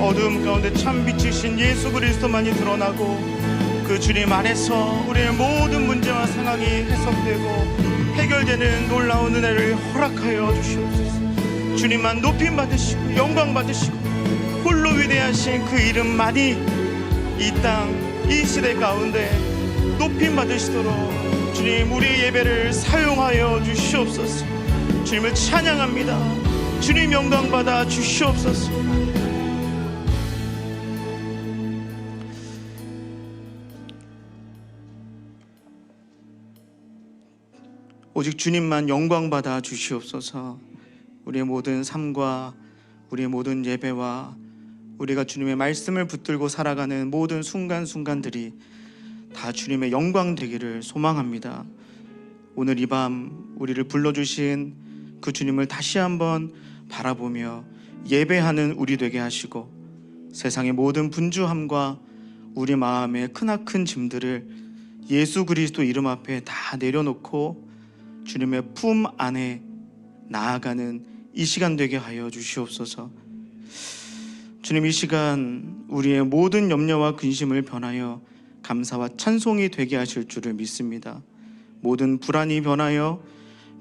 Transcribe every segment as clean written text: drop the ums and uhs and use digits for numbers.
어두움 가운데 참 빛이신 예수 그리스도만이 드러나고 그 주님 안에서 우리의 모든 문제와 상황이 해석되고 해결되는 놀라운 은혜를 허락하여 주시옵소서. 주님만 높임 받으시고 영광 받으시고 홀로 위대하신 그 이름만이 이 땅, 이 시대 가운데 높임 받으시도록 주님 우리의 예배를 사용하여 주시옵소서. 주님을 찬양합니다. 주님 영광 받아 주시옵소서. 오직 주님만 영광 받아 주시옵소서. 우리의 모든 삶과 우리의 모든 예배와 우리가 주님의 말씀을 붙들고 살아가는 모든 순간순간들이 다 주님의 영광 되기를 소망합니다. 오늘 이 밤 우리를 불러주신 그 주님을 다시 한번 바라보며 예배하는 우리 되게 하시고 세상의 모든 분주함과 우리 마음의 크나큰 짐들을 예수 그리스도 이름 앞에 다 내려놓고 주님의 품 안에 나아가는 이 시간 되게 하여 주시옵소서. 주님, 이 시간 우리의 모든 염려와 근심을 변하여 감사와 찬송이 되게 하실 줄을 믿습니다. 모든 불안이 변하여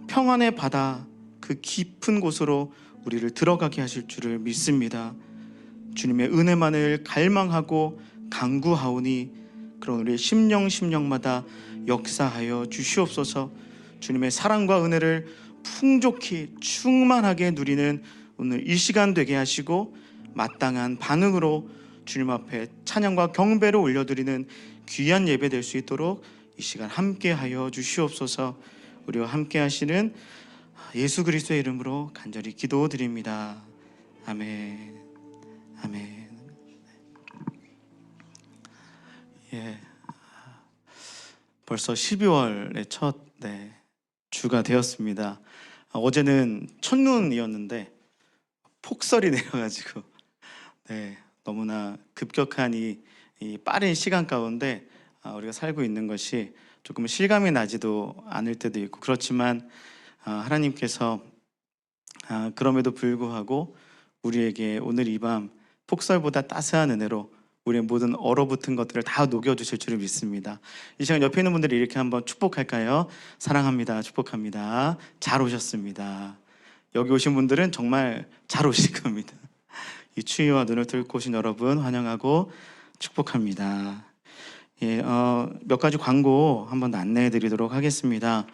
평안의 바다 그 깊은 곳으로 우리를 들어가게 하실 줄을 믿습니다. 주님의 은혜만을 갈망하고 간구하오니 그런 우리의 심령마다 역사하여 주시옵소서. 주님의 사랑과 은혜를 풍족히 충만하게 누리는 오늘 이 시간 되게 하시고 마땅한 반응으로 주님 앞에 찬양과 경배를 올려드리는 귀한 예배 될 수 있도록 이 시간 함께하여 주시옵소서. 우리와 함께 하시는 예수 그리스도의 이름으로 간절히 기도드립니다. 아멘. 아멘. 예. 벌써 12월의 첫 주가 되었습니다. 어제는 첫눈이었는데 폭설이 내려가지고 너무나 급격한 이 빠른 시간 가운데 우리가 살고 있는 것이 조금 실감이 나지도 않을 때도 있고 그렇지만 하나님께서 그럼에도 불구하고 우리에게 오늘 이 밤 폭설보다 따스한 은혜로 우리의 모든 얼어붙은 것들을 다 녹여주실 줄을 믿습니다. 이 시간 옆에 있는 분들이 이렇게 한번 축복할까요? 사랑합니다. 축복합니다. 잘 오셨습니다. 여기 오신 분들은 정말 잘 오실 겁니다. 이 추위와 눈을 뚫고 오신 여러분 환영하고 축복합니다. 몇 가지 광고 한번 안내해 드리도록 하겠습니다.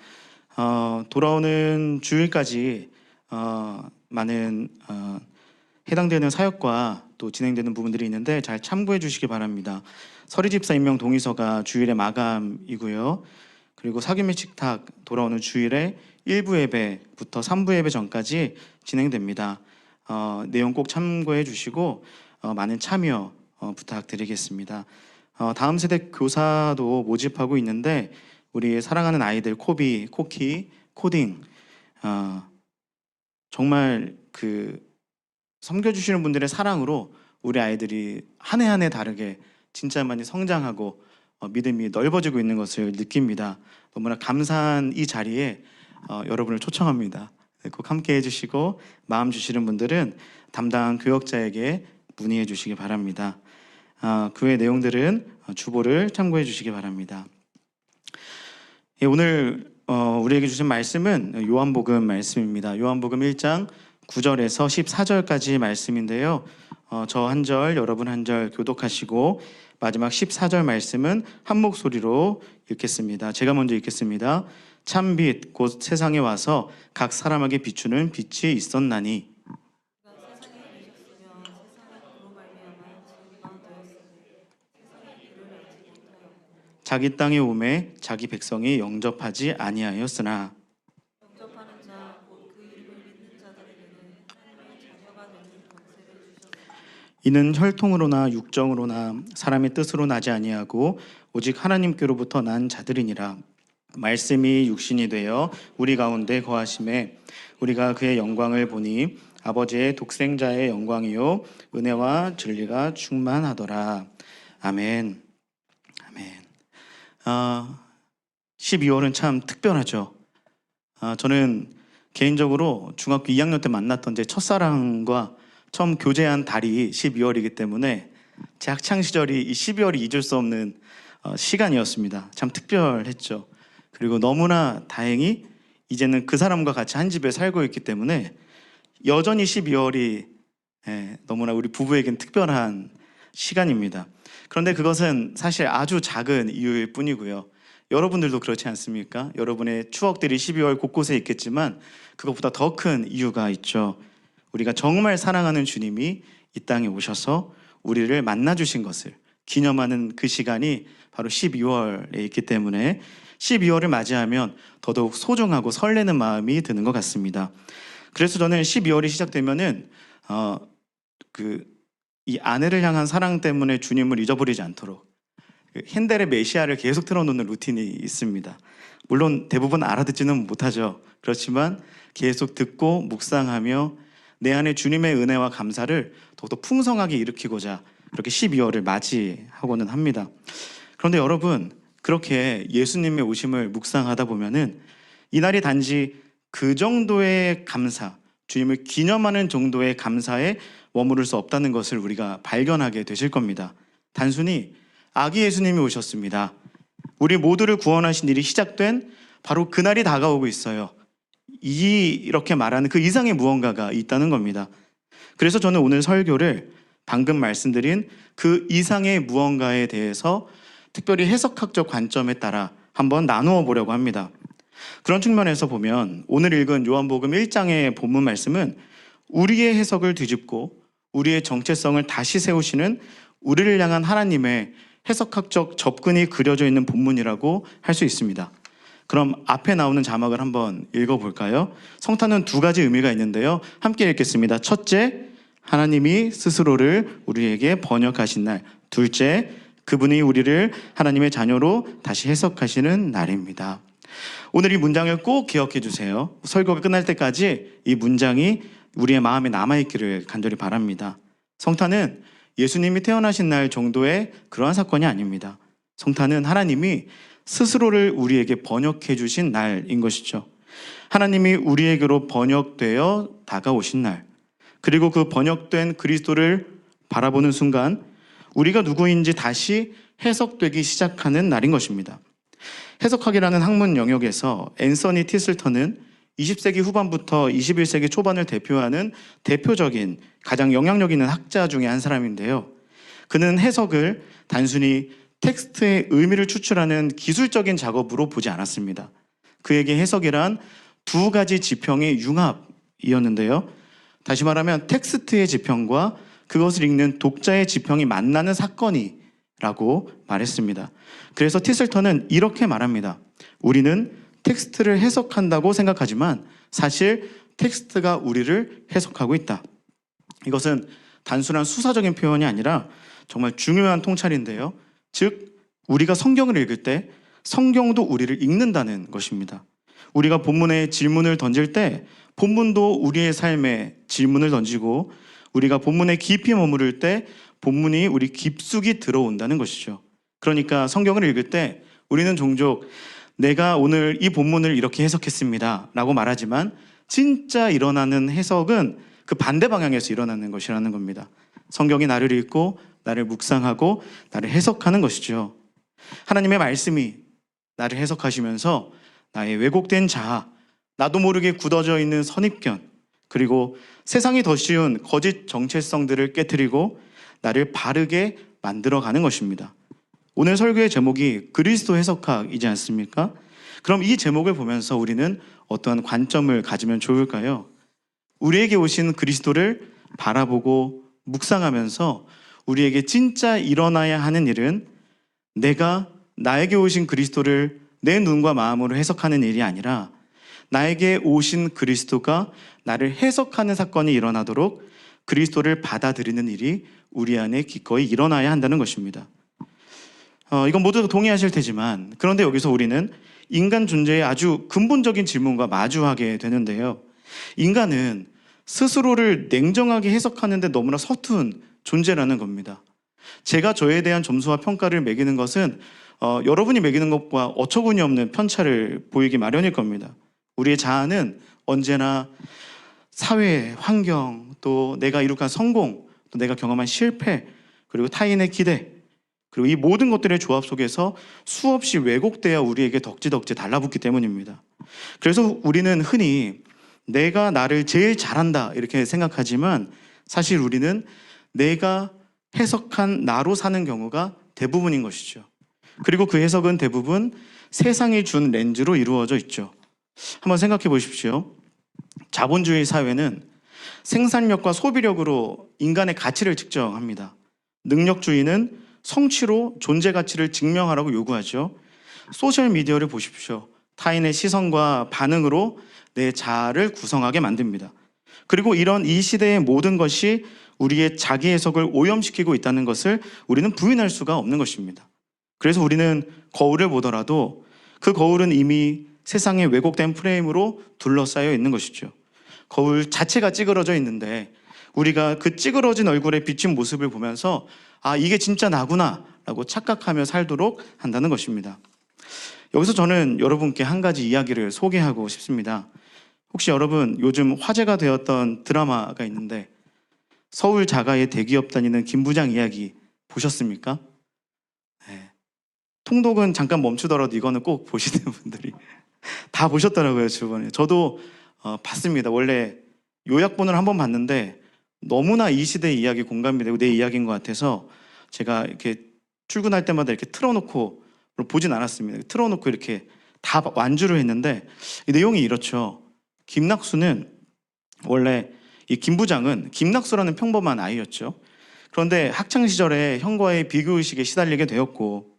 돌아오는 주일까지 많은 해당되는 사역과 또 진행되는 부분들이 있는데 잘 참고해 주시기 바랍니다. 서리집사 임명 동의서가 주일의 마감이고요. 그리고 사귀미 식탁 돌아오는 주일에 1부 예배부터 3부 예배 전까지 진행됩니다. 내용 꼭 참고해 주시고 많은 참여 부탁드리겠습니다. 다음 세대 교사도 모집하고 있는데 우리 사랑하는 아이들 코비, 코키, 코딩 정말 섬겨주시는 분들의 사랑으로 우리 아이들이 한 해 한 해 다르게 진짜 많이 성장하고 믿음이 넓어지고 있는 것을 느낍니다. 너무나 감사한 이 자리에 여러분을 초청합니다. 꼭 함께 해주시고 마음 주시는 분들은 담당 교역자에게 문의해 주시기 바랍니다. 그 외 내용들은 주보를 참고해 주시기 바랍니다. 오늘 우리에게 주신 말씀은 요한복음 말씀입니다. 요한복음 1장 9절에서 14절까지 말씀인데요. 저 한 절, 여러분 한 절 교독하시고 마지막 14절 말씀은 한 목소리로 읽겠습니다. 제가 먼저 읽겠습니다. 참빛 곧 세상에 와서 각 사람에게 비추는 빛이 있었나니 자기 땅에 오매 자기 백성이 영접하지 아니하였으나 이는 혈통으로나 육정으로나 사람의 뜻으로 나지 아니하고 오직 하나님께로부터 난 자들이니라. 말씀이 육신이 되어 우리 가운데 거하심에 우리가 그의 영광을 보니 아버지의 독생자의 영광이요 은혜와 진리가 충만하더라. 아멘. 아멘. 12월은 참 특별하죠. 저는 개인적으로 중학교 2학년 때 만났던 제 첫사랑과 처음 교제한 달이 12월이기 때문에 제 학창 시절이 이 12월이 잊을 수 없는 시간이었습니다. 참 특별했죠. 그리고 너무나 다행히 이제는 그 사람과 같이 한 집에 살고 있기 때문에 여전히 12월이 너무나 우리 부부에겐 특별한 시간입니다. 그런데 그것은 사실 아주 작은 이유일 뿐이고요. 여러분들도 그렇지 않습니까? 여러분의 추억들이 12월 곳곳에 있겠지만 그것보다 더 큰 이유가 있죠. 우리가 정말 사랑하는 주님이 이 땅에 오셔서 우리를 만나주신 것을 기념하는 그 시간이 바로 12월에 있기 때문에 12월을 맞이하면 더더욱 소중하고 설레는 마음이 드는 것 같습니다. 그래서 저는 12월이 시작되면은 이 아내를 향한 사랑 때문에 주님을 잊어버리지 않도록 핸델의 메시아를 계속 틀어놓는 루틴이 있습니다. 물론 대부분 알아듣지는 못하죠. 그렇지만 계속 듣고 묵상하며 내 안에 주님의 은혜와 감사를 더욱더 풍성하게 일으키고자 그렇게 12월을 맞이하고는 합니다. 그런데 여러분, 그렇게 예수님의 오심을 묵상하다 보면은 이날이 단지 그 정도의 감사, 주님을 기념하는 정도의 감사에 머무를 수 없다는 것을 우리가 발견하게 되실 겁니다. 단순히 아기 예수님이 오셨습니다. 우리 모두를 구원하신 일이 시작된 바로 그날이 다가오고 있어요. 이렇게 말하는 그 이상의 무언가가 있다는 겁니다. 그래서 저는 오늘 설교를 방금 말씀드린 그 이상의 무언가에 대해서 특별히 해석학적 관점에 따라 한번 나누어 보려고 합니다. 그런 측면에서 보면 오늘 읽은 요한복음 1장의 본문 말씀은 우리의 해석을 뒤집고 우리의 정체성을 다시 세우시는 우리를 향한 하나님의 해석학적 접근이 그려져 있는 본문이라고 할 수 있습니다. 그럼 앞에 나오는 자막을 한번 읽어볼까요? 성탄은 두 가지 의미가 있는데요. 함께 읽겠습니다. 첫째, 하나님이 스스로를 우리에게 번역하신 날. 둘째, 그분이 우리를 하나님의 자녀로 다시 해석하시는 날입니다. 오늘 이 문장을 꼭 기억해 주세요. 설교가 끝날 때까지 이 문장이 우리의 마음에 남아있기를 간절히 바랍니다. 성탄은 예수님이 태어나신 날 정도의 그러한 사건이 아닙니다. 성탄은 하나님이 스스로를 우리에게 번역해 주신 날인 것이죠. 하나님이 우리에게로 번역되어 다가오신 날, 그리고 그 번역된 그리스도를 바라보는 순간 우리가 누구인지 다시 해석되기 시작하는 날인 것입니다. 해석학이라는 학문 영역에서 앤서니 티슬턴은 20세기 후반부터 21세기 초반을 대표하는 대표적인 가장 영향력 있는 학자 중에 한 사람인데요. 그는 해석을 단순히 텍스트의 의미를 추출하는 기술적인 작업으로 보지 않았습니다. 그에게 해석이란 두 가지 지평의 융합이었는데요. 다시 말하면 텍스트의 지평과 그것을 읽는 독자의 지평이 만나는 사건이라고 말했습니다. 그래서 티슬턴은 이렇게 말합니다. 우리는 텍스트를 해석한다고 생각하지만 사실 텍스트가 우리를 해석하고 있다. 이것은 단순한 수사적인 표현이 아니라 정말 중요한 통찰인데요. 즉, 우리가 성경을 읽을 때 성경도 우리를 읽는다는 것입니다. 우리가 본문에 질문을 던질 때 본문도 우리의 삶에 질문을 던지고 우리가 본문에 깊이 머무를 때 본문이 우리 깊숙이 들어온다는 것이죠. 그러니까 성경을 읽을 때 우리는 종종 내가 오늘 이 본문을 이렇게 해석했습니다 라고 말하지만 진짜 일어나는 해석은 그 반대 방향에서 일어나는 것이라는 겁니다. 성경이 나를 읽고 나를 묵상하고 나를 해석하는 것이죠. 하나님의 말씀이 나를 해석하시면서 나의 왜곡된 자아, 나도 모르게 굳어져 있는 선입견, 그리고 세상이 더 쉬운 거짓 정체성들을 깨트리고 나를 바르게 만들어가는 것입니다. 오늘 설교의 제목이 그리스도 해석학이지 않습니까? 그럼 이 제목을 보면서 우리는 어떠한 관점을 가지면 좋을까요? 우리에게 오신 그리스도를 바라보고 묵상하면서 우리에게 진짜 일어나야 하는 일은 내가 나에게 오신 그리스도를 내 눈과 마음으로 해석하는 일이 아니라 나에게 오신 그리스도가 나를 해석하는 사건이 일어나도록 그리스도를 받아들이는 일이 우리 안에 기꺼이 일어나야 한다는 것입니다. 이건 모두 동의하실 테지만 그런데 여기서 우리는 인간 존재의 아주 근본적인 질문과 마주하게 되는데요. 인간은 스스로를 냉정하게 해석하는데 너무나 서툰 존재라는 겁니다. 제가 저에 대한 점수와 평가를 매기는 것은 여러분이 매기는 것과 어처구니 없는 편차를 보이기 마련일 겁니다. 우리의 자아는 언제나 사회, 환경, 또 내가 이룩한 성공, 또 내가 경험한 실패, 그리고 타인의 기대, 그리고 이 모든 것들의 조합 속에서 수없이 왜곡되어 우리에게 덕지덕지 달라붙기 때문입니다. 그래서 우리는 흔히 내가 나를 제일 잘한다 이렇게 생각하지만 사실 우리는 내가 해석한 나로 사는 경우가 대부분인 것이죠. 그리고 그 해석은 대부분 세상이 준 렌즈로 이루어져 있죠. 한번 생각해 보십시오. 자본주의 사회는 생산력과 소비력으로 인간의 가치를 측정합니다. 능력주의는 성취로 존재 가치를 증명하라고 요구하죠. 소셜미디어를 보십시오. 타인의 시선과 반응으로 내 자아를 구성하게 만듭니다. 그리고 이런 이 시대의 모든 것이 우리의 자기 해석을 오염시키고 있다는 것을 우리는 부인할 수가 없는 것입니다. 그래서 우리는 거울을 보더라도 그 거울은 이미 세상의 왜곡된 프레임으로 둘러싸여 있는 것이죠. 거울 자체가 찌그러져 있는데 우리가 그 찌그러진 얼굴에 비친 모습을 보면서 아, 이게 진짜 나구나 라고 착각하며 살도록 한다는 것입니다. 여기서 저는 여러분께 한 가지 이야기를 소개하고 싶습니다. 혹시 여러분 요즘 화제가 되었던 드라마가 있는데 서울 자가의 대기업 다니는 김 부장 이야기 보셨습니까? 네. 통독은 잠깐 멈추더라도 이거는 꼭 보시는 분들이 다 보셨더라고요, 주변에. 저도 봤습니다. 원래 요약본을 한번 봤는데 너무나 이 시대의 이야기 공감이 되고 내 이야기인 것 같아서 제가 이렇게 출근할 때마다 이렇게 틀어놓고 보진 않았습니다. 틀어놓고 이렇게 다 완주를 했는데 이 내용이 이렇죠. 김낙수는 원래 이 김 부장은 김낙수라는 평범한 아이였죠. 그런데 학창 시절에 형과의 비교의식에 시달리게 되었고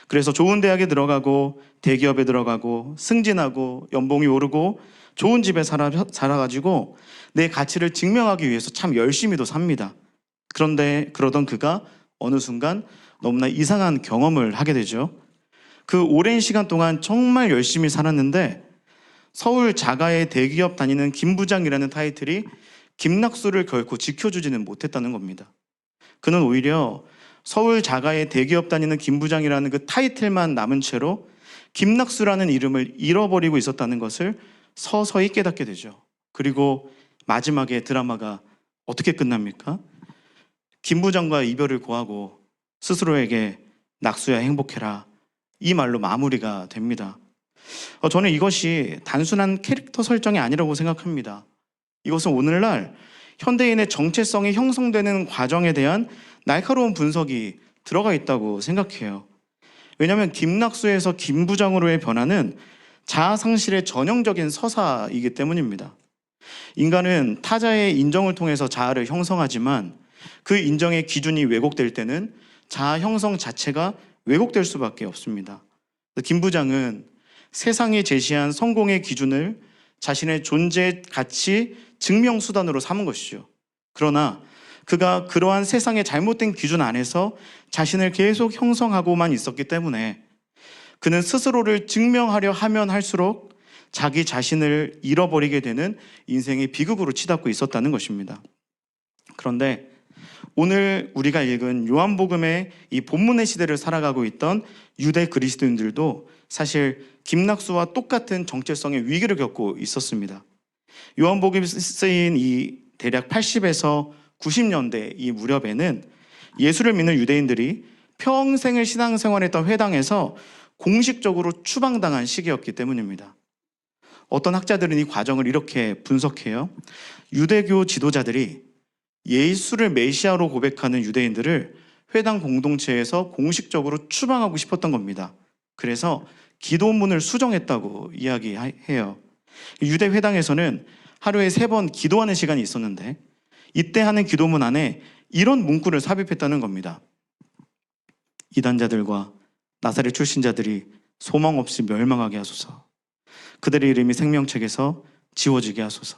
그래서 좋은 대학에 들어가고 대기업에 들어가고 승진하고 연봉이 오르고 좋은 집에 살아가지고 내 가치를 증명하기 위해서 참 열심히도 삽니다. 그런데 그러던 그가 어느 순간 너무나 이상한 경험을 하게 되죠. 그 오랜 시간 동안 정말 열심히 살았는데 서울 자가의 대기업 다니는 김 부장이라는 타이틀이 김낙수를 결코 지켜주지는 못했다는 겁니다. 그는 오히려 서울 자가의 대기업 다니는 김 부장이라는 그 타이틀만 남은 채로 김낙수라는 이름을 잃어버리고 있었다는 것을 서서히 깨닫게 되죠. 그리고 마지막에 드라마가 어떻게 끝납니까? 김 부장과 이별을 고하고 스스로에게 낙수야 행복해라 이 말로 마무리가 됩니다. 저는 이것이 단순한 캐릭터 설정이 아니라고 생각합니다. 이것은 오늘날 현대인의 정체성이 형성되는 과정에 대한 날카로운 분석이 들어가 있다고 생각해요. 왜냐하면 김낙수에서 김 부장으로의 변화는 자아 상실의 전형적인 서사이기 때문입니다. 인간은 타자의 인정을 통해서 자아를 형성하지만 그 인정의 기준이 왜곡될 때는 자아 형성 자체가 왜곡될 수밖에 없습니다. 김 부장은 세상이 제시한 성공의 기준을 자신의 존재 가치 증명 수단으로 삼은 것이죠. 그러나 그가 그러한 세상의 잘못된 기준 안에서 자신을 계속 형성하고만 있었기 때문에 그는 스스로를 증명하려 하면 할수록 자기 자신을 잃어버리게 되는 인생의 비극으로 치닫고 있었다는 것입니다. 그런데 오늘 우리가 읽은 요한복음의 이 본문의 시대를 살아가고 있던 유대 그리스도인들도 사실 김낙수와 똑같은 정체성의 위기를 겪고 있었습니다. 요한복음이 쓰인 이 대략 80에서 90년대 이 무렵에는 예수를 믿는 유대인들이 평생을 신앙생활했던 회당에서 공식적으로 추방당한 시기였기 때문입니다. 어떤 학자들은 이 과정을 이렇게 분석해요. 유대교 지도자들이 예수를 메시아로 고백하는 유대인들을 회당 공동체에서 공식적으로 추방하고 싶었던 겁니다. 그래서 기도문을 수정했다고 이야기해요. 유대 회당에서는 하루에 3번 기도하는 시간이 있었는데 이때 하는 기도문 안에 이런 문구를 삽입했다는 겁니다. 이단자들과 나사렛 출신자들이 소망 없이 멸망하게 하소서. 그들의 이름이 생명책에서 지워지게 하소서.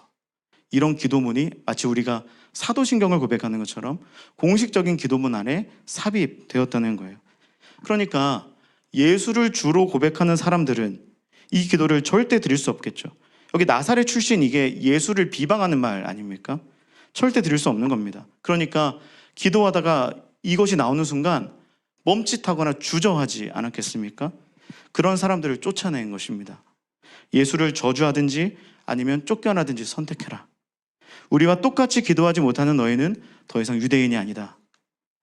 이런 기도문이 마치 우리가 사도신경을 고백하는 것처럼 공식적인 기도문 안에 삽입되었다는 거예요. 그러니까 예수를 주로 고백하는 사람들은 이 기도를 절대 드릴 수 없겠죠. 여기 나사렛 출신 이게 예수를 비방하는 말 아닙니까? 절대 드릴 수 없는 겁니다. 그러니까 기도하다가 이것이 나오는 순간 멈칫하거나 주저하지 않았겠습니까? 그런 사람들을 쫓아낸 것입니다. 예수를 저주하든지 아니면 쫓겨나든지 선택해라. 우리와 똑같이 기도하지 못하는 너희는 더 이상 유대인이 아니다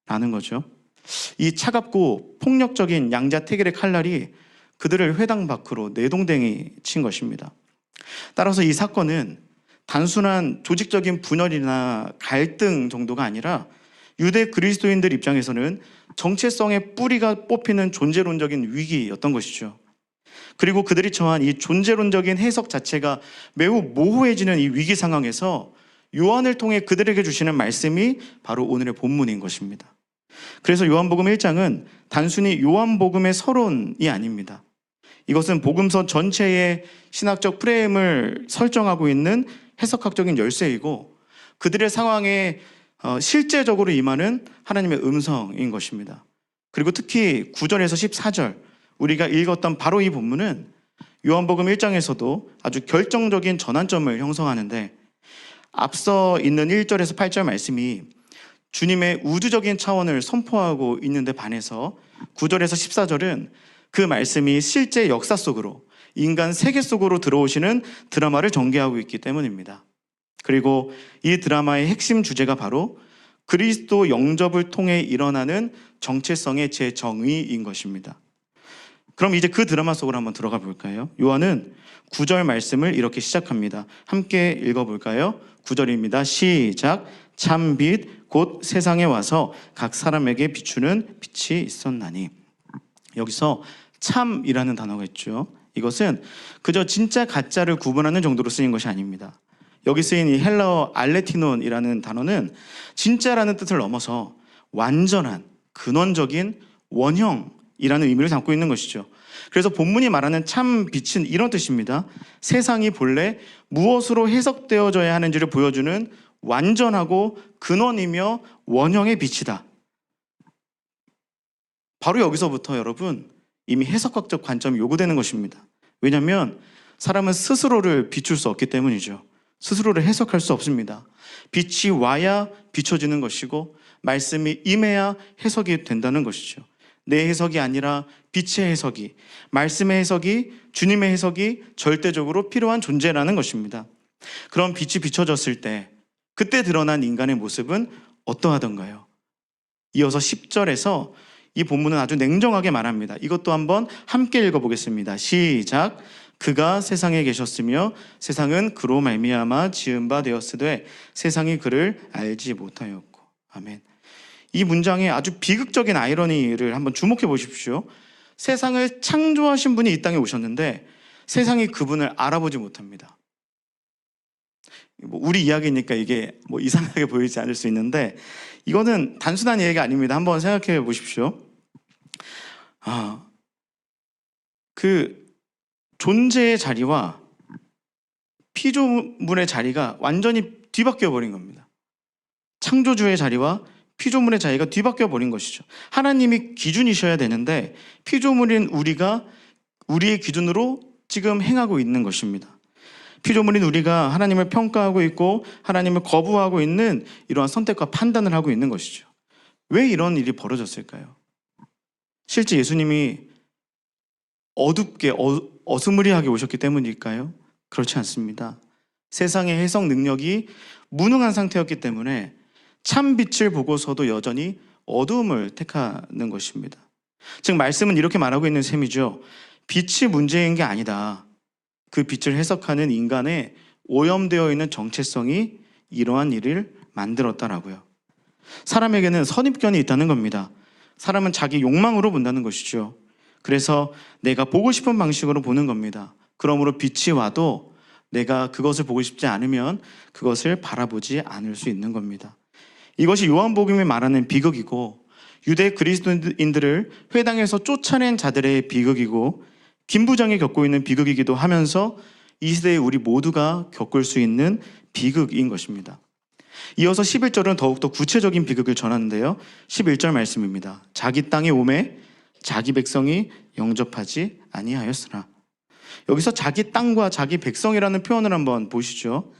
라는 거죠. 이 차갑고 폭력적인 양자택일의 칼날이 그들을 회당 밖으로 내동댕이 친 것입니다. 따라서 이 사건은 단순한 조직적인 분열이나 갈등 정도가 아니라 유대 그리스도인들 입장에서는 정체성의 뿌리가 뽑히는 존재론적인 위기였던 것이죠. 그리고 그들이 처한 이 존재론적인 해석 자체가 매우 모호해지는 이 위기 상황에서 요한을 통해 그들에게 주시는 말씀이 바로 오늘의 본문인 것입니다. 그래서 요한복음 1장은 단순히 요한복음의 서론이 아닙니다. 이것은 복음서 전체의 신학적 프레임을 설정하고 있는 해석학적인 열쇠이고 그들의 상황에 실제적으로 임하는 하나님의 음성인 것입니다. 그리고 특히 9절에서 14절 우리가 읽었던 바로 이 본문은 요한복음 1장에서도 아주 결정적인 전환점을 형성하는데 앞서 있는 1절에서 8절 말씀이 주님의 우주적인 차원을 선포하고 있는데 반해서 9절에서 14절은 그 말씀이 실제 역사 속으로 인간 세계 속으로 들어오시는 드라마를 전개하고 있기 때문입니다. 그리고 이 드라마의 핵심 주제가 바로 그리스도 영접을 통해 일어나는 정체성의 재정의인 것입니다. 그럼 이제 그 드라마 속으로 한번 들어가 볼까요? 요한은 9절 말씀을 이렇게 시작합니다. 함께 읽어볼까요? 9절입니다. 시작. 참 빛 곧 세상에 와서 각 사람에게 비추는 빛이 있었나니. 여기서 참이라는 단어가 있죠. 이것은 그저 진짜 가짜를 구분하는 정도로 쓰인 것이 아닙니다. 여기 쓰인 이 헬라어 알레티논이라는 단어는 진짜라는 뜻을 넘어서 완전한 근원적인 원형이라는 의미를 담고 있는 것이죠. 그래서 본문이 말하는 참 빛은 이런 뜻입니다. 세상이 본래 무엇으로 해석되어져야 하는지를 보여주는 완전하고 근원이며 원형의 빛이다. 바로 여기서부터 여러분 이미 해석학적 관점이 요구되는 것입니다. 왜냐하면 사람은 스스로를 비출 수 없기 때문이죠. 스스로를 해석할 수 없습니다. 빛이 와야 비춰지는 것이고 말씀이 임해야 해석이 된다는 것이죠. 내 해석이 아니라 빛의 해석이, 말씀의 해석이, 주님의 해석이 절대적으로 필요한 존재라는 것입니다. 그런 빛이 비춰졌을 때 그때 드러난 인간의 모습은 어떠하던가요? 이어서 10절에서 이 본문은 아주 냉정하게 말합니다. 이것도 한번 함께 읽어보겠습니다. 시작. 그가 세상에 계셨으며 세상은 그로 말미암아 지은 바 되었으되 세상이 그를 알지 못하였고. 아멘. 이 문장의 아주 비극적인 아이러니를 한번 주목해 보십시오. 세상을 창조하신 분이 이 땅에 오셨는데 세상이 그분을 알아보지 못합니다. 우리 이야기니까 이게 이상하게 보이지 않을 수 있는데 이거는 단순한 얘기가 아닙니다. 한번 생각해 보십시오. 그 존재의 자리와 피조물의 자리가 완전히 뒤바뀌어 버린 겁니다. 창조주의 자리와 피조물의 자리가 뒤바뀌어 버린 것이죠. 하나님이 기준이셔야 되는데 피조물인 우리가 우리의 기준으로 지금 행하고 있는 것입니다. 피조물인 우리가 하나님을 평가하고 있고 하나님을 거부하고 있는 이러한 선택과 판단을 하고 있는 것이죠. 왜 이런 일이 벌어졌을까요? 실제 예수님이 어둡게 어스무리하게 오셨기 때문일까요? 그렇지 않습니다. 세상의 해석 능력이 무능한 상태였기 때문에 참 빛을 보고서도 여전히 어두움을 택하는 것입니다. 즉 말씀은 이렇게 말하고 있는 셈이죠. 빛이 문제인 게 아니다. 그 빛을 해석하는 인간의 오염되어 있는 정체성이 이러한 일을 만들었다라고요. 사람에게는 선입견이 있다는 겁니다. 사람은 자기 욕망으로 본다는 것이죠. 그래서 내가 보고 싶은 방식으로 보는 겁니다. 그러므로 빛이 와도 내가 그것을 보고 싶지 않으면 그것을 바라보지 않을 수 있는 겁니다. 이것이 요한복음이 말하는 비극이고 유대 그리스도인들을 회당에서 쫓아낸 자들의 비극이고 김 부장이 겪고 있는 비극이기도 하면서 이 시대에 우리 모두가 겪을 수 있는 비극인 것입니다. 이어서 11절은 더욱더 구체적인 비극을 전하는데요. 11절 말씀입니다. 자기 땅에 오매 자기 백성이 영접하지 아니하였으나. 여기서 자기 땅과 자기 백성이라는 표현을 한번 보시죠.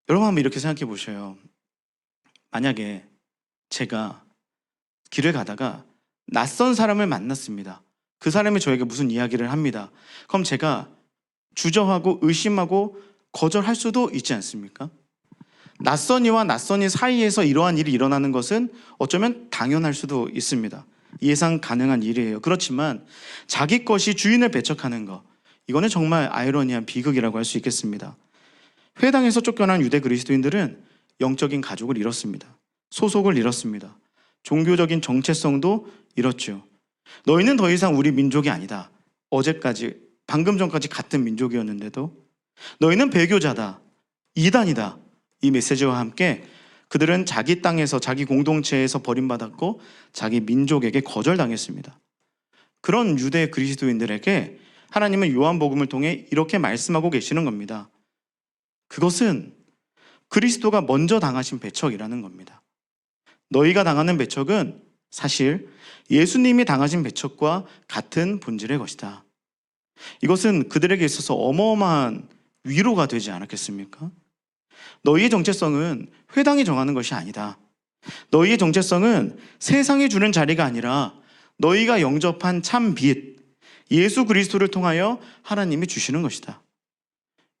여러분 한번 이렇게 생각해 보셔요. 만약에 제가 길을 가다가 낯선 사람을 만났습니다. 그 사람이 저에게 무슨 이야기를 합니다. 그럼 제가 주저하고 의심하고 거절할 수도 있지 않습니까? 낯선이와 낯선이 사이에서 이러한 일이 일어나는 것은 어쩌면 당연할 수도 있습니다. 예상 가능한 일이에요. 그렇지만 자기 것이 주인을 배척하는 것, 이거는 정말 아이러니한 비극이라고 할 수 있겠습니다. 회당에서 쫓겨난 유대 그리스도인들은 영적인 가족을 잃었습니다. 소속을 잃었습니다. 종교적인 정체성도 잃었죠. 너희는 더 이상 우리 민족이 아니다. 어제까지, 방금 전까지 같은 민족이었는데도 너희는 배교자다, 이단이다. 이 메시지와 함께 그들은 자기 땅에서, 자기 공동체에서 버림받았고 자기 민족에게 거절당했습니다. 그런 유대 그리스도인들에게 하나님은 요한복음을 통해 이렇게 말씀하고 계시는 겁니다. 그것은 그리스도가 먼저 당하신 배척이라는 겁니다. 너희가 당하는 배척은 사실 예수님이 당하신 배척과 같은 본질의 것이다. 이것은 그들에게 있어서 어마어마한 위로가 되지 않았겠습니까? 너희의 정체성은 회당이 정하는 것이 아니다. 너희의 정체성은 세상이 주는 자리가 아니라 너희가 영접한 참 빛, 예수 그리스도를 통하여 하나님이 주시는 것이다.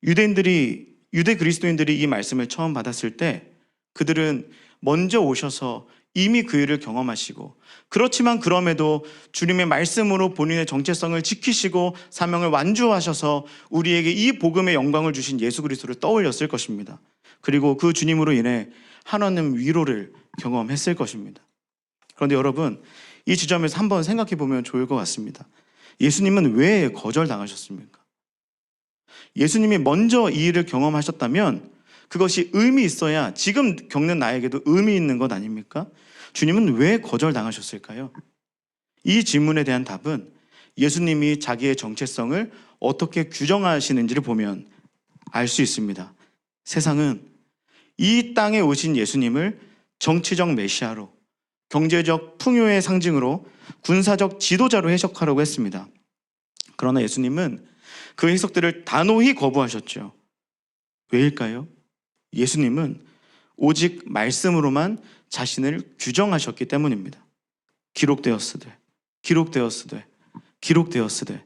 유대 그리스도인들이 이 말씀을 처음 받았을 때 그들은 먼저 오셔서 이미 그 일을 경험하시고, 그렇지만 그럼에도 주님의 말씀으로 본인의 정체성을 지키시고 사명을 완주하셔서 우리에게 이 복음의 영광을 주신 예수 그리스도를 떠올렸을 것입니다. 그리고 그 주님으로 인해 하나님 위로를 경험했을 것입니다. 그런데 여러분, 이 지점에서 한번 생각해 보면 좋을 것 같습니다. 예수님은 왜 거절당하셨습니까? 예수님이 먼저 이 일을 경험하셨다면 그것이 의미 있어야 지금 겪는 나에게도 의미 있는 것 아닙니까? 주님은 왜 거절당하셨을까요? 이 질문에 대한 답은 예수님이 자기의 정체성을 어떻게 규정하시는지를 보면 알 수 있습니다. 세상은 이 땅에 오신 예수님을 정치적 메시아로, 경제적 풍요의 상징으로, 군사적 지도자로 해석하려고 했습니다. 그러나 예수님은 그 해석들을 단호히 거부하셨죠. 왜일까요? 예수님은 오직 말씀으로만 자신을 규정하셨기 때문입니다. 기록되었으되, 기록되었으되, 기록되었으되.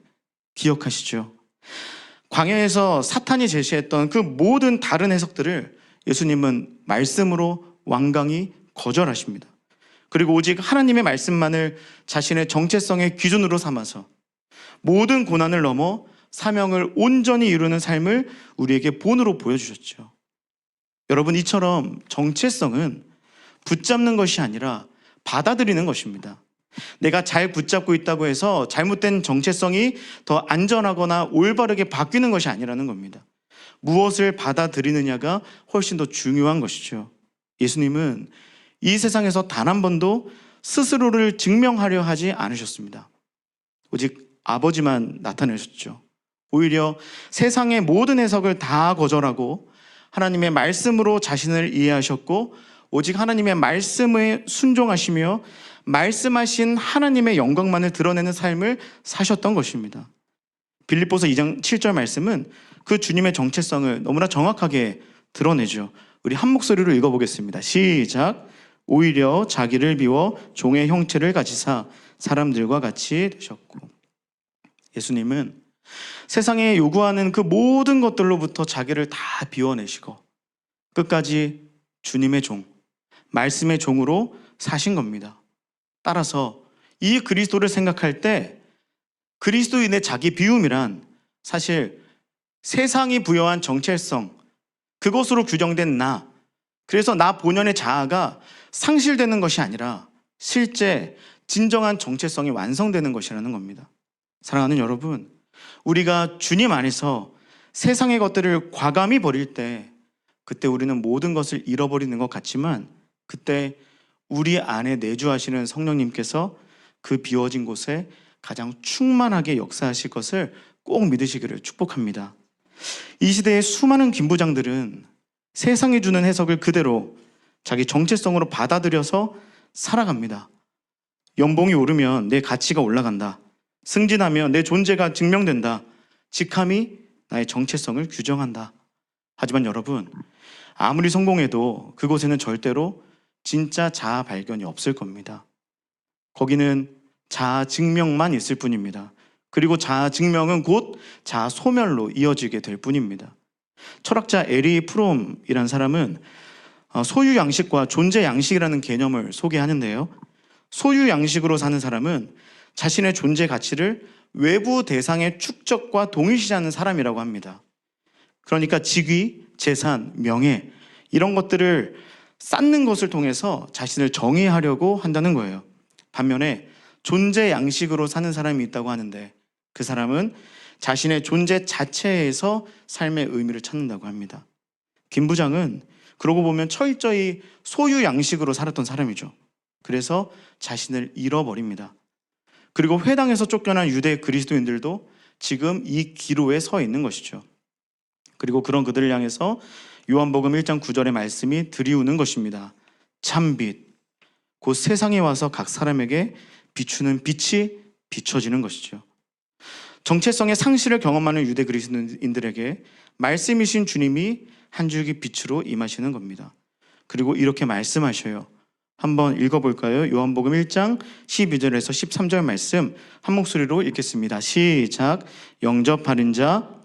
기억하시죠? 광야에서 사탄이 제시했던 그 모든 다른 해석들을 예수님은 말씀으로 완강히 거절하십니다. 그리고 오직 하나님의 말씀만을 자신의 정체성의 기준으로 삼아서 모든 고난을 넘어 사명을 온전히 이루는 삶을 우리에게 본으로 보여주셨죠. 여러분, 이처럼 정체성은 붙잡는 것이 아니라 받아들이는 것입니다. 내가 잘 붙잡고 있다고 해서 잘못된 정체성이 더 안전하거나 올바르게 바뀌는 것이 아니라는 겁니다. 무엇을 받아들이느냐가 훨씬 더 중요한 것이죠. 예수님은 이 세상에서 단 한 번도 스스로를 증명하려 하지 않으셨습니다. 오직 아버지만 나타내셨죠. 오히려 세상의 모든 해석을 다 거절하고 하나님의 말씀으로 자신을 이해하셨고, 오직 하나님의 말씀에 순종하시며 말씀하신 하나님의 영광만을 드러내는 삶을 사셨던 것입니다. 빌립보서 2장 7절 말씀은 그 주님의 정체성을 너무나 정확하게 드러내죠. 우리 한 목소리로 읽어보겠습니다. 시작. 오히려 자기를 비워 종의 형체를 가지사 사람들과 같이 되셨고. 예수님은 세상에 요구하는 그 모든 것들로부터 자기를 다 비워내시고 끝까지 주님의 종, 말씀의 종으로 사신 겁니다. 따라서 이 그리스도를 생각할 때 그리스도인의 자기 비움이란 사실 세상이 부여한 정체성, 그것으로 규정된 나, 그래서 나 본연의 자아가 상실되는 것이 아니라 실제 진정한 정체성이 완성되는 것이라는 겁니다. 사랑하는 여러분, 우리가 주님 안에서 세상의 것들을 과감히 버릴 때 그때 우리는 모든 것을 잃어버리는 것 같지만 그때 우리 안에 내주하시는 성령님께서 그 비워진 곳에 가장 충만하게 역사하실 것을 꼭 믿으시기를 축복합니다. 이 시대의 수많은 김부장들은 세상이 주는 해석을 그대로 자기 정체성으로 받아들여서 살아갑니다. 연봉이 오르면 내 가치가 올라간다. 승진하면 내 존재가 증명된다. 직함이 나의 정체성을 규정한다. 하지만 여러분, 아무리 성공해도 그곳에는 절대로 진짜 자아 발견이 없을 겁니다. 거기는 자아 증명만 있을 뿐입니다. 그리고 자아 증명은 곧 자아 소멸로 이어지게 될 뿐입니다. 철학자 에리 프롬이란 사람은 소유 양식과 존재 양식이라는 개념을 소개하는데요. 소유 양식으로 사는 사람은 자신의 존재 가치를 외부 대상의 축적과 동일시하는 사람이라고 합니다. 그러니까 직위, 재산, 명예 이런 것들을 쌓는 것을 통해서 자신을 정의하려고 한다는 거예요. 반면에 존재 양식으로 사는 사람이 있다고 하는데 그 사람은 자신의 존재 자체에서 삶의 의미를 찾는다고 합니다. 김 부장은 그러고 보면 철저히 소유 양식으로 살았던 사람이죠. 그래서 자신을 잃어버립니다. 그리고 회당에서 쫓겨난 유대 그리스도인들도 지금 이 기로에 서 있는 것이죠. 그리고 그런 그들을 향해서 요한복음 1장 9절의 말씀이 들이우는 것입니다. 참빛, 곧 세상에 와서 각 사람에게 비추는 빛이 비춰지는 것이죠. 정체성의 상실을 경험하는 유대 그리스도인들에게 말씀이신 주님이 한 줄기 빛으로 임하시는 겁니다. 그리고 이렇게 말씀하셔요. 한번 읽어볼까요? 요한복음 1장 12절에서 13절 말씀 한 목소리로 읽겠습니다. 시작. 영접하는 자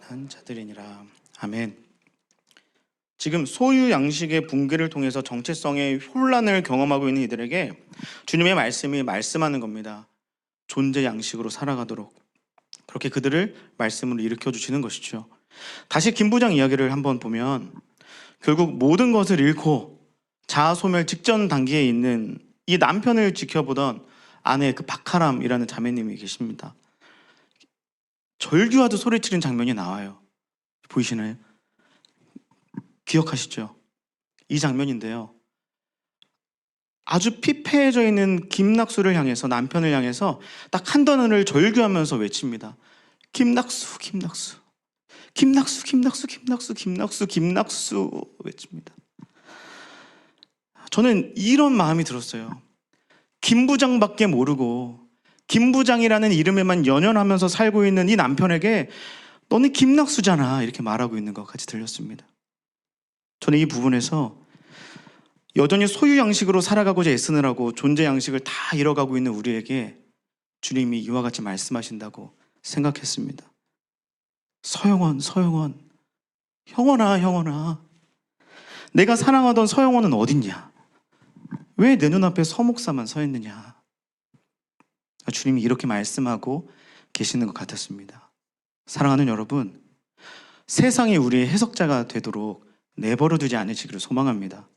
한 자들이니라. 아멘. 지금 소유 양식의 붕괴를 통해서 정체성의 혼란을 경험하고 있는 이들에게 주님의 말씀이 말씀하는 겁니다. 존재 양식으로 살아가도록 그렇게 그들을 말씀으로 일으켜 주시는 것이죠. 다시 김 부장 이야기를 한번 보면 결국 모든 것을 잃고 자아소멸 직전 단계에 있는 이 남편을 지켜보던 아내 그 박하람이라는 자매님이 계십니다. 절규하듯 소리치는 장면이 나와요. 보이시나요? 기억하시죠? 이 장면인데요. 아주 피폐해져 있는 김낙수를 향해서 남편을 향해서 딱 한 단어를 절규하면서 외칩니다. 김낙수, 김낙수, 김낙수, 김낙수, 김낙수, 김낙수, 김낙수 외칩니다. 저는 이런 마음이 들었어요. 김 부장밖에 모르고 김 부장이라는 이름에만 연연하면서 살고 있는 이 남편에게 너는 김낙수잖아 이렇게 말하고 있는 것 같이 들렸습니다. 저는 이 부분에서 여전히 소유 양식으로 살아가고자 애쓰느라고 존재 양식을 다 잃어가고 있는 우리에게 주님이 이와 같이 말씀하신다고 생각했습니다. 서영원, 서영원, 형원아, 형원아, 내가 사랑하던 서영원은 어딨냐? 왜 내 눈앞에 서목사만 서 있느냐? 주님이 이렇게 말씀하고 계시는 것 같았습니다. 사랑하는 여러분, 세상이 우리의 해석자가 되도록 내버려 두지 않으시기를 소망합니다.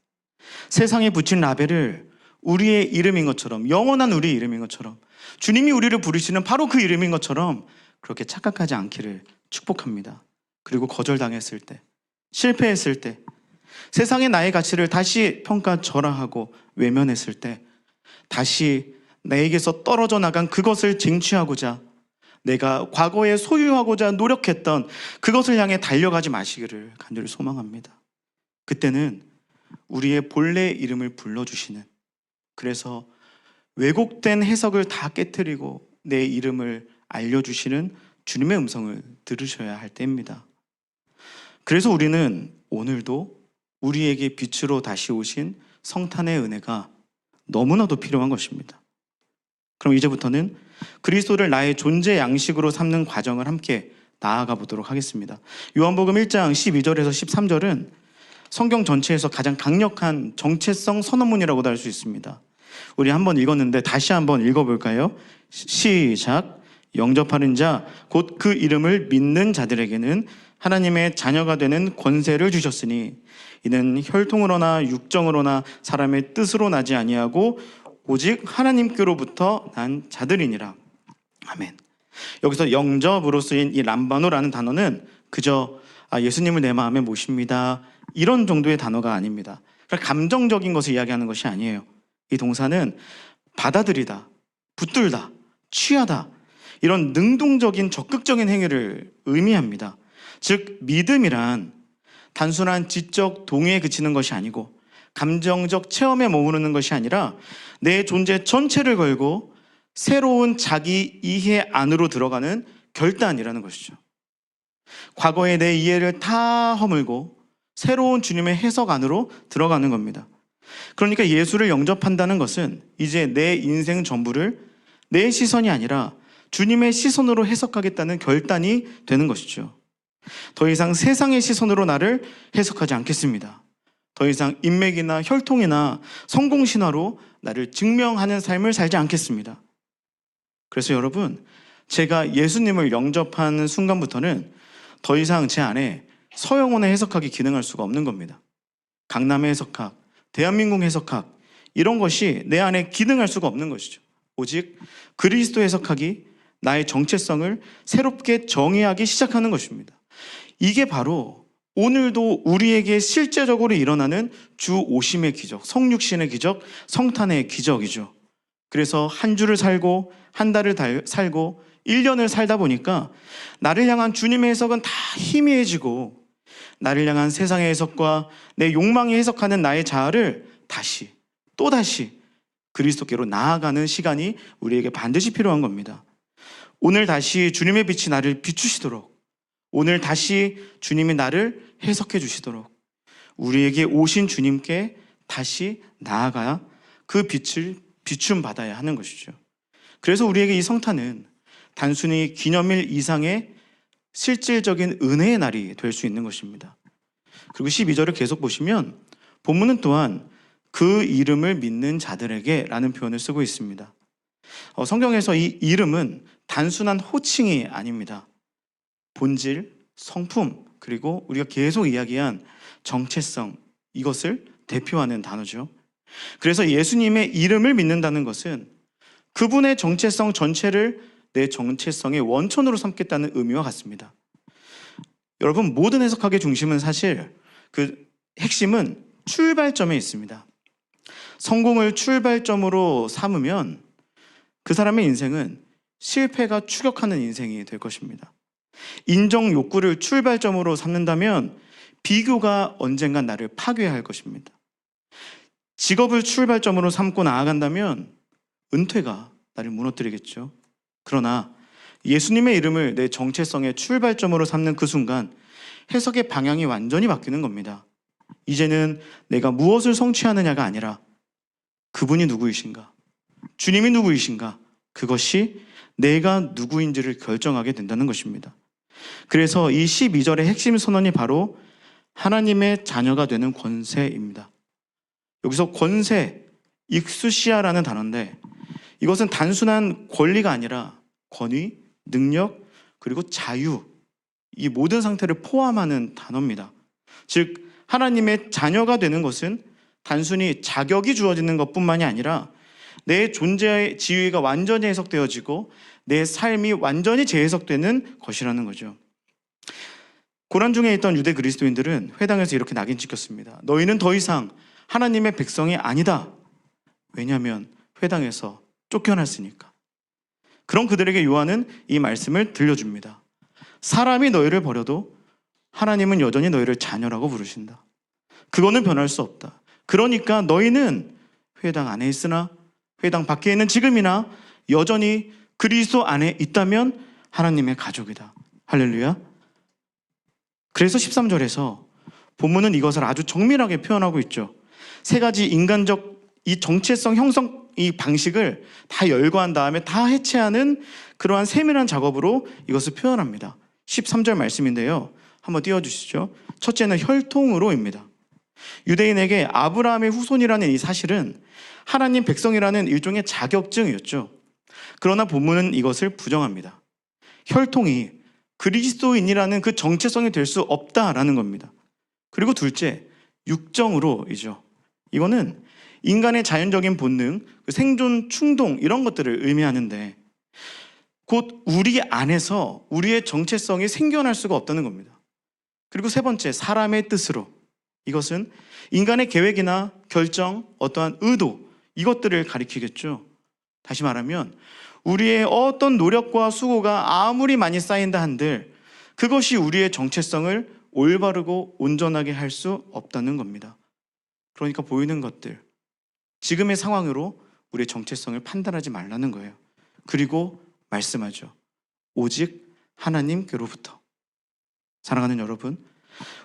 세상에 붙인 라벨을 우리의 이름인 것처럼, 영원한 우리의 이름인 것처럼, 주님이 우리를 부르시는 바로 그 이름인 것처럼 그렇게 착각하지 않기를 축복합니다. 그리고 거절당했을 때, 실패했을 때, 세상의 나의 가치를 다시 평가절하하고 외면했을 때 다시 나에게서 떨어져 나간 그것을 쟁취하고자 내가 과거에 소유하고자 노력했던 그것을 향해 달려가지 마시기를 간절히 소망합니다. 그때는 우리의 본래 이름을 불러주시는, 그래서 왜곡된 해석을 다 깨트리고 내 이름을 알려주시는 주님의 음성을 들으셔야 할 때입니다. 그래서 우리는 오늘도 우리에게 빛으로 다시 오신 성탄의 은혜가 너무나도 필요한 것입니다. 그럼 이제부터는 그리스도를 나의 존재 양식으로 삼는 과정을 함께 나아가 보도록 하겠습니다. 요한복음 1장 12절에서 13절은 성경 전체에서 가장 강력한 정체성 선언문이라고도 할 수 있습니다. 우리 한번 읽었는데 다시 한번 읽어볼까요? 시작. 영접하는 자, 곧 그 이름을 믿는 자들에게는 하나님의 자녀가 되는 권세를 주셨으니 이는 혈통으로나 육정으로나 사람의 뜻으로 나지 아니하고 오직 하나님께로부터 난 자들이니라. 아멘. 여기서 영접으로 쓰인 이 람바노라는 단어는 그저 예수님을 내 마음에 모십니다 이런 정도의 단어가 아닙니다. 그러니까 감정적인 것을 이야기하는 것이 아니에요. 이 동사는 받아들이다, 붙들다, 취하다 이런 능동적인 적극적인 행위를 의미합니다. 즉 믿음이란 단순한 지적 동의에 그치는 것이 아니고 감정적 체험에 머무르는 것이 아니라 내 존재 전체를 걸고 새로운 자기 이해 안으로 들어가는 결단이라는 것이죠. 과거의 내 이해를 다 허물고 새로운 주님의 해석 안으로 들어가는 겁니다. 그러니까 예수를 영접한다는 것은 이제 내 인생 전부를 내 시선이 아니라 주님의 시선으로 해석하겠다는 결단이 되는 것이죠. 더 이상 세상의 시선으로 나를 해석하지 않겠습니다. 더 이상 인맥이나 혈통이나 성공신화로 나를 증명하는 삶을 살지 않겠습니다. 그래서 여러분, 제가 예수님을 영접하는 순간부터는 더 이상 제 안에 서영원의 해석학이 기능할 수가 없는 겁니다. 강남의 해석학, 대한민국 해석학, 이런 것이 내 안에 기능할 수가 없는 것이죠. 오직 그리스도 해석학이 나의 정체성을 새롭게 정의하기 시작하는 것입니다. 이게 바로 오늘도 우리에게 실제적으로 일어나는 주 오심의 기적, 성육신의 기적, 성탄의 기적이죠. 그래서 한 주를 살고 한 달을 살고 1년을 살다 보니까 나를 향한 주님의 해석은 다 희미해지고 나를 향한 세상의 해석과 내 욕망이 해석하는 나의 자아를 다시 또다시 그리스도께로 나아가는 시간이 우리에게 반드시 필요한 겁니다. 오늘 다시 주님의 빛이 나를 비추시도록, 오늘 다시 주님이 나를 해석해 주시도록 우리에게 오신 주님께 다시 나아가야 그 빛을 비춤받아야 하는 것이죠. 그래서 우리에게 이 성탄은 단순히 기념일 이상의 실질적인 은혜의 날이 될 수 있는 것입니다. 그리고 12절을 계속 보시면 본문은 또한 그 이름을 믿는 자들에게 라는 표현을 쓰고 있습니다. 성경에서 이 이름은 단순한 호칭이 아닙니다. 본질, 성품, 그리고 우리가 계속 이야기한 정체성, 이것을 대표하는 단어죠. 그래서 예수님의 이름을 믿는다는 것은 그분의 정체성 전체를 내 정체성의 원천으로 삼겠다는 의미와 같습니다. 여러분, 모든 해석학의 중심은 사실 그 핵심은 출발점에 있습니다. 성공을 출발점으로 삼으면 그 사람의 인생은 실패가 추격하는 인생이 될 것입니다. 인정 욕구를 출발점으로 삼는다면 비교가 언젠간 나를 파괴할 것입니다. 직업을 출발점으로 삼고 나아간다면 은퇴가 나를 무너뜨리겠죠. 그러나 예수님의 이름을 내 정체성의 출발점으로 삼는 그 순간 해석의 방향이 완전히 바뀌는 겁니다. 이제는 내가 무엇을 성취하느냐가 아니라 그분이 누구이신가, 주님이 누구이신가, 그것이 내가 누구인지를 결정하게 된다는 것입니다. 그래서 이 12절의 핵심 선언이 바로 하나님의 자녀가 되는 권세입니다. 여기서 권세, 익수시아라는 단어인데 이것은 단순한 권리가 아니라 권위, 능력, 그리고 자유, 이 모든 상태를 포함하는 단어입니다. 즉 하나님의 자녀가 되는 것은 단순히 자격이 주어지는 것뿐만이 아니라 내 존재의 지위가 완전히 해석되어지고 내 삶이 완전히 재해석되는 것이라는 거죠. 고난 중에 있던 유대 그리스도인들은 회당에서 이렇게 낙인 찍혔습니다. 너희는 더 이상 하나님의 백성이 아니다. 왜냐하면 회당에서 쫓겨났으니까. 그런 그들에게 요한은 이 말씀을 들려줍니다. 사람이 너희를 버려도 하나님은 여전히 너희를 자녀라고 부르신다. 그거는 변할 수 없다. 그러니까 너희는 회당 안에 있으나 회당 밖에 있는 지금이나 여전히 그리스도 안에 있다면 하나님의 가족이다. 할렐루야. 그래서 13절에서 본문은 이것을 아주 정밀하게 표현하고 있죠. 세 가지 인간적 이 정체성 형성 이 방식을 다 열거한 다음에 다 해체하는 그러한 세밀한 작업으로 이것을 표현합니다. 13절 말씀인데요. 한번 띄워주시죠. 첫째는 혈통으로입니다. 유대인에게 아브라함의 후손이라는 이 사실은 하나님 백성이라는 일종의 자격증이었죠. 그러나 본문은 이것을 부정합니다. 혈통이 그리스도인이라는 그 정체성이 될 수 없다라는 겁니다. 그리고 둘째, 육정으로이죠. 이거는 인간의 자연적인 본능, 생존 충동 이런 것들을 의미하는데 곧 우리 안에서 우리의 정체성이 생겨날 수가 없다는 겁니다. 그리고 세 번째, 사람의 뜻으로. 이것은 인간의 계획이나 결정, 어떠한 의도 이것들을 가리키겠죠. 다시 말하면 우리의 어떤 노력과 수고가 아무리 많이 쌓인다 한들 그것이 우리의 정체성을 올바르고 온전하게 할 수 없다는 겁니다. 그러니까 보이는 것들, 지금의 상황으로 우리의 정체성을 판단하지 말라는 거예요. 그리고 말씀하죠. 오직 하나님께로부터. 사랑하는 여러분,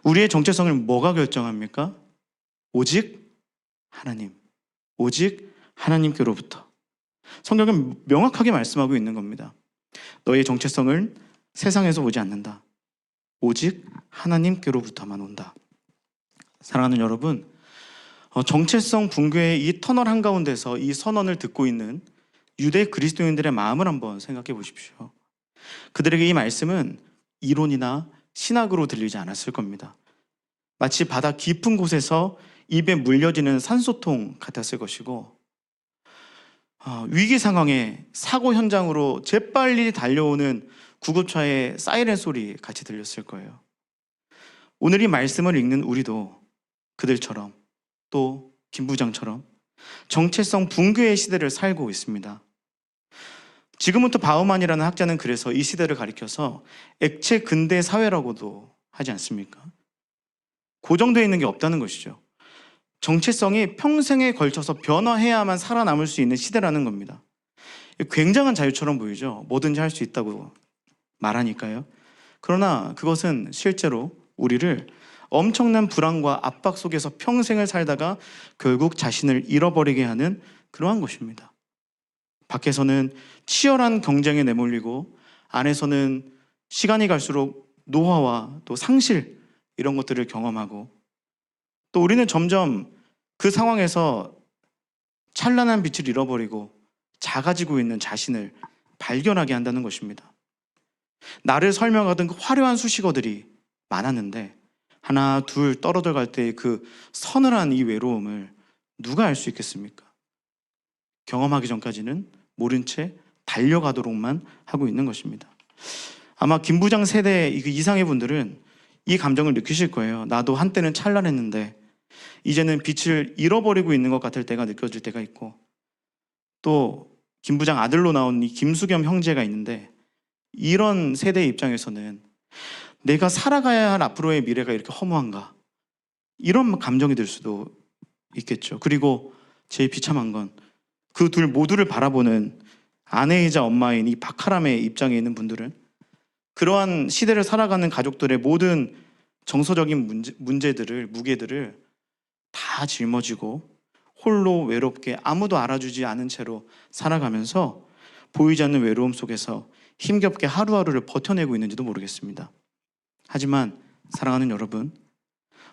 우리의 정체성을 뭐가 결정합니까? 오직 하나님, 오직 하나님께로부터. 성경은 명확하게 말씀하고 있는 겁니다. 너의 정체성은 세상에서 오지 않는다. 오직 하나님께로부터만 온다. 사랑하는 여러분, 정체성 붕괴의 이 터널 한가운데서 이 선언을 듣고 있는 유대 그리스도인들의 마음을 한번 생각해 보십시오. 그들에게 이 말씀은 이론이나 신학으로 들리지 않았을 겁니다. 마치 바다 깊은 곳에서 입에 물려지는 산소통 같았을 것이고, 위기 상황에 사고 현장으로 재빨리 달려오는 구급차의 사이렌 소리 같이 들렸을 거예요. 오늘 이 말씀을 읽는 우리도 그들처럼, 또 김 부장처럼 정체성 붕괴의 시대를 살고 있습니다. 지금부터 바우만이라는 학자는 그래서 이 시대를 가리켜서 액체 근대 사회라고도 하지 않습니까? 고정되어 있는 게 없다는 것이죠. 정체성이 평생에 걸쳐서 변화해야만 살아남을 수 있는 시대라는 겁니다. 굉장한 자유처럼 보이죠. 뭐든지 할 수 있다고 말하니까요. 그러나 그것은 실제로 우리를 엄청난 불안과 압박 속에서 평생을 살다가 결국 자신을 잃어버리게 하는 그러한 것입니다. 밖에서는 치열한 경쟁에 내몰리고 안에서는 시간이 갈수록 노화와 또 상실, 이런 것들을 경험하고, 또 우리는 점점 그 상황에서 찬란한 빛을 잃어버리고 작아지고 있는 자신을 발견하게 한다는 것입니다. 나를 설명하던 그 화려한 수식어들이 많았는데 하나 둘 떨어져 갈 때 그 서늘한 이 외로움을 누가 알 수 있겠습니까? 경험하기 전까지는 모른 채 달려가도록만 하고 있는 것입니다. 아마 김 부장 세대 이상의 분들은 이 감정을 느끼실 거예요. 나도 한때는 찬란했는데 이제는 빛을 잃어버리고 있는 것 같을 때가 느껴질 때가 있고, 또 김 부장 아들로 나온 이 김수겸 형제가 있는데, 이런 세대의 입장에서는 내가 살아가야 할 앞으로의 미래가 이렇게 허무한가, 이런 감정이 들 수도 있겠죠. 그리고 제일 비참한 건 그 둘 모두를 바라보는 아내이자 엄마인 이 박하람의 입장에 있는 분들은 그러한 시대를 살아가는 가족들의 모든 정서적인 문제들을, 무게들을 다 짊어지고 홀로 외롭게 아무도 알아주지 않은 채로 살아가면서 보이지 않는 외로움 속에서 힘겹게 하루하루를 버텨내고 있는지도 모르겠습니다. 하지만 사랑하는 여러분,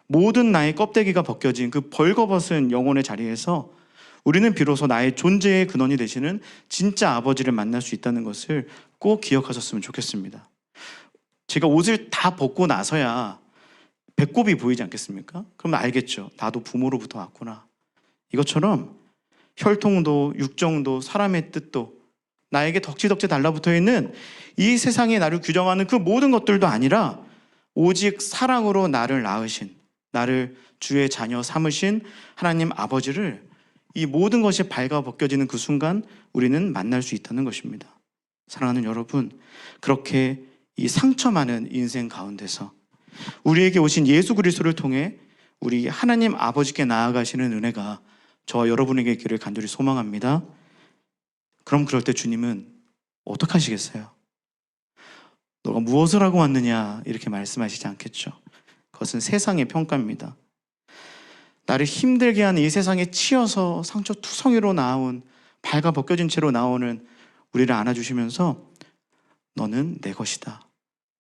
모든 나의 껍데기가 벗겨진 그 벌거벗은 영혼의 자리에서 우리는 비로소 나의 존재의 근원이 되시는 진짜 아버지를 만날 수 있다는 것을 꼭 기억하셨으면 좋겠습니다. 제가 옷을 다 벗고 나서야 배꼽이 보이지 않겠습니까? 그럼 알겠죠. 나도 부모로부터 왔구나. 이것처럼 혈통도 육정도 사람의 뜻도 나에게 덕지덕지 달라붙어 있는 이 세상에 나를 규정하는 그 모든 것들도 아니라 오직 사랑으로 나를 낳으신, 나를 주의 자녀 삼으신 하나님 아버지를 이 모든 것이 발가 벗겨지는 그 순간 우리는 만날 수 있다는 것입니다. 사랑하는 여러분, 그렇게 이 상처 많은 인생 가운데서 우리에게 오신 예수 그리스도를 통해 우리 하나님 아버지께 나아가시는 은혜가 저와 여러분에게 있기를 간절히 소망합니다. 그럼 그럴 때 주님은 어떻게 하시겠어요? 너가 무엇을 하고 왔느냐 이렇게 말씀하시지 않겠죠. 그것은 세상의 평가입니다. 나를 힘들게 하는 이 세상에 치여서 상처 투성이로 나온, 발가 벗겨진 채로 나오는 우리를 안아주시면서 너는 내 것이다,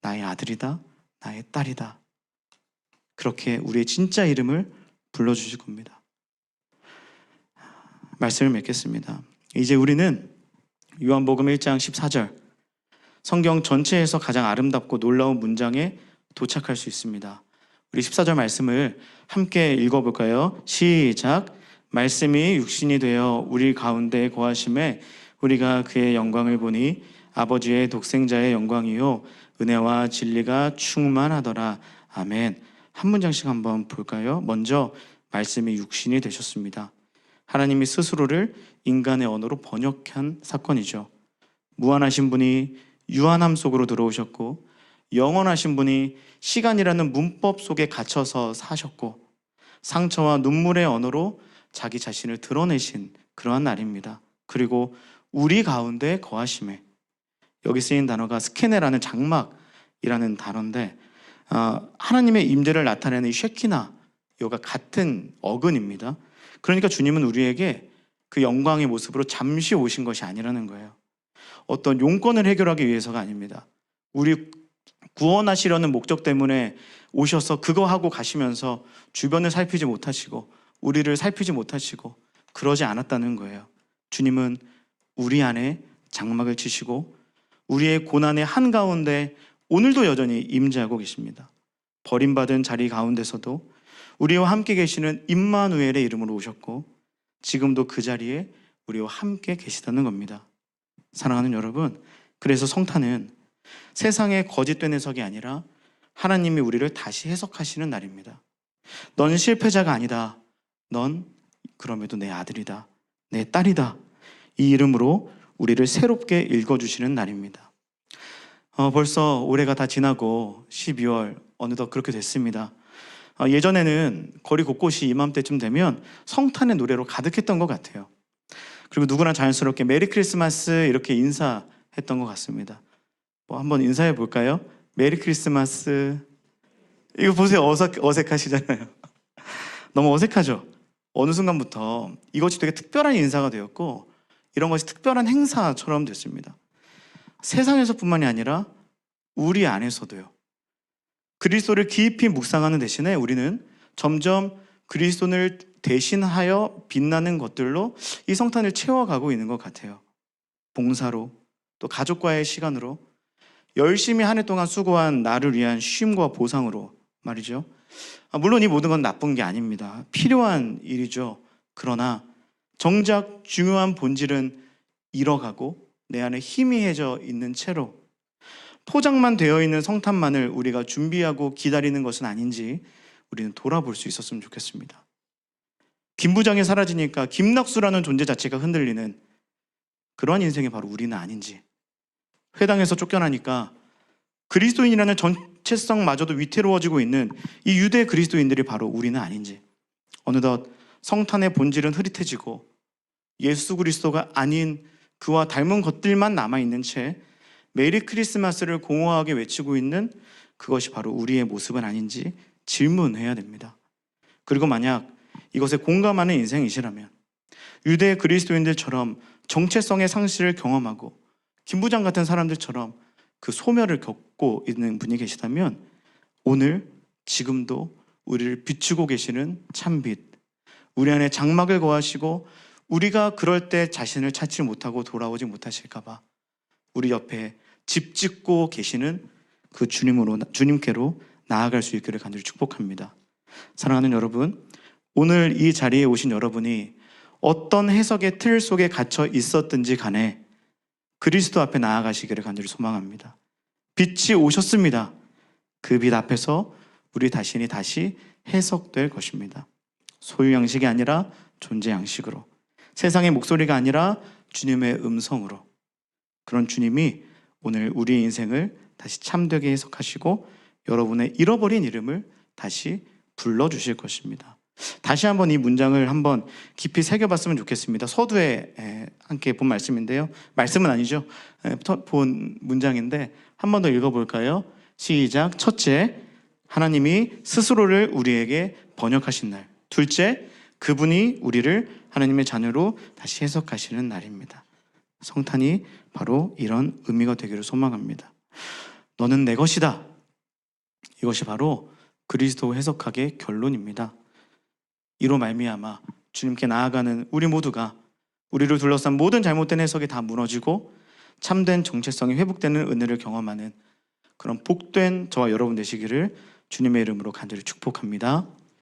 나의 아들이다, 나의 딸이다, 그렇게 우리의 진짜 이름을 불러주실 겁니다. 말씀을 맺겠습니다. 이제 우리는 요한복음 1장 14절, 성경 전체에서 가장 아름답고 놀라운 문장에 도착할 수 있습니다. 우리 14절 말씀을 함께 읽어볼까요? 시작. 말씀이 육신이 되어 우리 가운데 거하심에 우리가 그의 영광을 보니 아버지의 독생자의 영광이요 은혜와 진리가 충만하더라. 아멘. 한 문장씩 한번 볼까요? 먼저 말씀이 육신이 되셨습니다. 하나님이 스스로를 인간의 언어로 번역한 사건이죠. 무한하신 분이 유한함 속으로 들어오셨고, 영원하신 분이 시간이라는 문법 속에 갇혀서 사셨고, 상처와 눈물의 언어로 자기 자신을 드러내신 그러한 날입니다. 그리고 우리 가운데 거하심에, 여기 쓰인 단어가 스케네라는 장막이라는 단어인데, 하나님의 임재를 나타내는 이 쉐키나, 이가 같은 어근입니다. 그러니까 주님은 우리에게 그 영광의 모습으로 잠시 오신 것이 아니라는 거예요. 어떤 용건을 해결하기 위해서가 아닙니다. 우리 구원하시려는 목적 때문에 오셔서 그거 하고 가시면서 주변을 살피지 못하시고 우리를 살피지 못하시고 그러지 않았다는 거예요. 주님은 우리 안에 장막을 치시고 우리의 고난의 한가운데 오늘도 여전히 임재하고 계십니다. 버림받은 자리 가운데서도 우리와 함께 계시는 임마누엘의 이름으로 오셨고 지금도 그 자리에 우리와 함께 계시다는 겁니다. 사랑하는 여러분, 그래서 성탄은 세상의 거짓된 해석이 아니라 하나님이 우리를 다시 해석하시는 날입니다. 넌 실패자가 아니다. 넌 그럼에도 내 아들이다. 내 딸이다. 이 이름으로 우리를 새롭게 읽어주시는 날입니다. 벌써 올해가 다 지나고 12월 어느덧 그렇게 됐습니다. 예전에는 거리 곳곳이 이맘때쯤 되면 성탄의 노래로 가득했던 것 같아요. 그리고 누구나 자연스럽게 메리 크리스마스 이렇게 인사했던 것 같습니다. 한번 인사해 볼까요? 메리 크리스마스. 이거 보세요. 어색하시잖아요. 너무 어색하죠? 어느 순간부터 이것이 되게 특별한 인사가 되었고 이런 것이 특별한 행사처럼 됐습니다. 세상에서뿐만이 아니라 우리 안에서도요. 그리스도를 깊이 묵상하는 대신에 우리는 점점 그리스도를 대신하여 빛나는 것들로 이 성탄을 채워가고 있는 것 같아요. 봉사로, 또 가족과의 시간으로, 열심히 한 해 동안 수고한 나를 위한 쉼과 보상으로 말이죠. 물론 이 모든 건 나쁜 게 아닙니다. 필요한 일이죠. 그러나 정작 중요한 본질은 잃어가고 내 안에 희미해져 있는 채로 포장만 되어 있는 성탄만을 우리가 준비하고 기다리는 것은 아닌지 우리는 돌아볼 수 있었으면 좋겠습니다. 김 부장이 사라지니까 김낙수라는 존재 자체가 흔들리는 그러한 인생이 바로 우리는 아닌지, 회당에서 쫓겨나니까 그리스도인이라는 정체성마저도 위태로워지고 있는 이 유대 그리스도인들이 바로 우리는 아닌지, 어느덧 성탄의 본질은 흐릿해지고 예수 그리스도가 아닌 그와 닮은 것들만 남아있는 채 메리 크리스마스를 공허하게 외치고 있는 그것이 바로 우리의 모습은 아닌지 질문해야 됩니다. 그리고 만약 이것에 공감하는 인생이시라면 유대 그리스도인들처럼 정체성의 상실을 경험하고 김 부장 같은 사람들처럼 그 소멸을 겪고 있는 분이 계시다면 오늘 지금도 우리를 비추고 계시는 참빛, 우리 안에 장막을 거하시고 우리가 그럴 때 자신을 찾지 못하고 돌아오지 못하실까 봐 우리 옆에 집 짓고 계시는 그 주님께로 나아갈 수 있기를 간절히 축복합니다. 사랑하는 여러분, 오늘 이 자리에 오신 여러분이 어떤 해석의 틀 속에 갇혀 있었든지 간에 그리스도 앞에 나아가시기를 간절히 소망합니다. 빛이 오셨습니다. 그 빛 앞에서 우리 자신이 다시 해석될 것입니다. 소유 양식이 아니라 존재 양식으로, 세상의 목소리가 아니라 주님의 음성으로, 그런 주님이 오늘 우리의 인생을 다시 참되게 해석하시고 여러분의 잃어버린 이름을 다시 불러주실 것입니다. 다시 한번 이 문장을 한번 깊이 새겨봤으면 좋겠습니다. 서두에 함께 본 말씀인데요. 말씀은 아니죠. 본 문장인데 한 번 더 읽어볼까요? 시작. 첫째, 하나님이 스스로를 우리에게 번역하신 날. 둘째, 그분이 우리를 하나님의 자녀로 다시 해석하시는 날입니다. 성탄이 바로 이런 의미가 되기를 소망합니다. 너는 내 것이다. 이것이 바로 그리스도 해석학의 결론입니다. 이로 말미암아 주님께 나아가는 우리 모두가 우리를 둘러싼 모든 잘못된 해석이 다 무너지고 참된 정체성이 회복되는 은혜를 경험하는 그런 복된 저와 여러분 되시기를 주님의 이름으로 간절히 축복합니다.